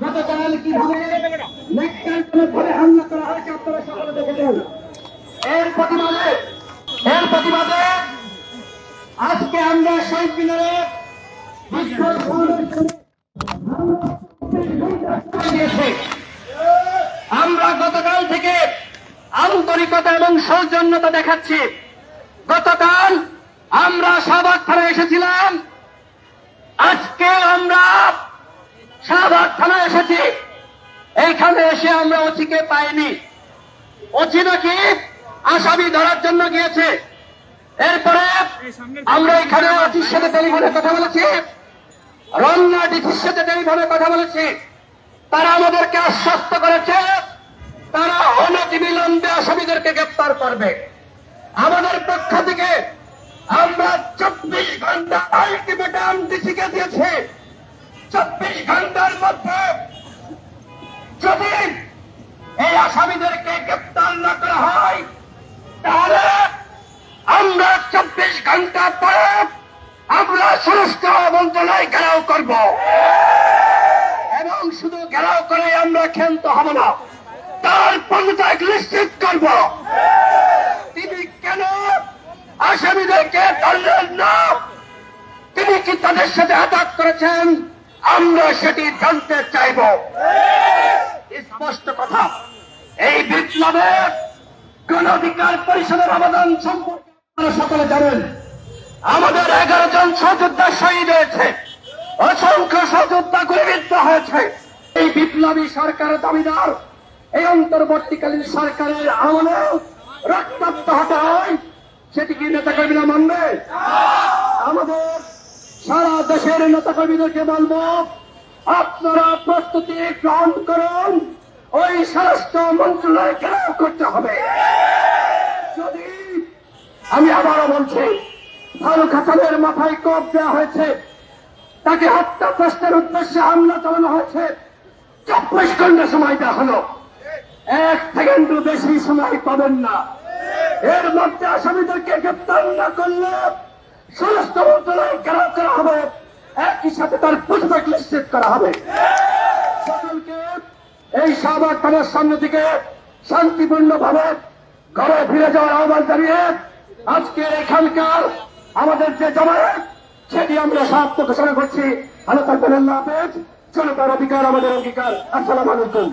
গতকাল কিভাবে ধরে হামলা করা হয়েছে আপনারা সকলে দেখেছেন। এর প্রতিবাদে আজকে আমরা শহীদ মিনারে আমরা গতকাল থেকে আন্তরিকতা এবং সৌজন্যতা দেখাচ্ছি। গতকাল আমরা শাহবাগ থানায় এসেছিলাম, আজকে আমরা শাহবাগ থানায় এসেছি। এইখানে এসে আমরা ওসিকে পাইনি। ওসি নাকি আসামি ধরার জন্য গিয়েছে। এরপরে আমরা এখানে ওসির সাথে টেলিফোনে কথা বলেছি, রমনা ডিসির সাথে টেলিফোনে কথা বলেছি। তারা আমাদেরকে আশ্বস্ত করেছে তারা অনতিবিলম্বে আসামিদেরকে গ্রেপ্তার করবে। আমাদের পক্ষ থেকে আমরা 24 ঘন্টা আলটিমেটাম ডিসিকে দিয়েছি। 24 ঘন্টার মধ্যে যদি এই আসামিদেরকে গ্রেপ্তার না করা হয় তাহলে আমরা 24 ঘন্টা পরে আমরা স্বরাষ্ট্র মন্ত্রণালয় ঘেরাও করব এবং শুধু ঘেরাও করে আমরা ক্ষান্ত হব না, তার পদত্যাগ নিশ্চিত করব। তিনি কেন আসামিদেরকে ধরলেন না, তিনি কি তাদের সাথে আঘাত করেছেন, আমরা সেটি জানতে চাইব। স্পষ্ট কথা, এই বিপ্লবের গণ অধিকার পরিষদের অবদান সম্পর্কে আপনারা সকলে জানেন। আমাদের 11 জন সহযোদ্ধা শহীদ হয়েছে, অসংখ্য সহযোদ্ধা গুলিবিদ্ধ হয়েছে। এই বিপ্লবী সরকারের দাবিদার এই অন্তর্বর্তীকালীন সরকারের আমলে রক্তাক্ত হতে হয়, সেটি কি নেতাকর্মীরা মানবে? আমাদের সারা দেশের নেতাকর্মীদেরকে বলবো, আপনারা প্রস্তুতি গ্রহণ করুন, ওই স্বরাষ্ট্র মন্ত্রণালয় ঘেরাও করতে হবে। যদি আমি আবারও বলছি, ফারুক হাসানের মাথায় কোপ দেওয়া হয়েছে, তাকে হত্যা প্রশ্নের উদ্দেশ্যে হামলা চালানো হয়েছে, 24 ঘন্টা সময় দেওয়া হলো। 1 সেকেন্ডও বেশি সময় পাবেন না। এর মধ্যে আসামিদেরকে গ্রেপ্তার না করলে স্বরাষ্ট্র মন্ত্রণালয় ঘেরাও করা হবে, একই সাথে তার পদত্যাগ নিশ্চিত করা হবে। সকলকে এই শাহবাগ থানার সামনে থেকে শান্তিপূর্ণভাবে ঘরে ফিরে যাওয়ার আহ্বান জানিয়ে আজকে এখানকার আমাদের যে জমায়েত সেটি আমরা সমাপ্ত ঘোষণা করছি। ভালো থাকবেন, আল্লাহ হাফেজ। জনতার অধিকার আমাদের অঙ্গীকার। আসসালামু আলাইকুম।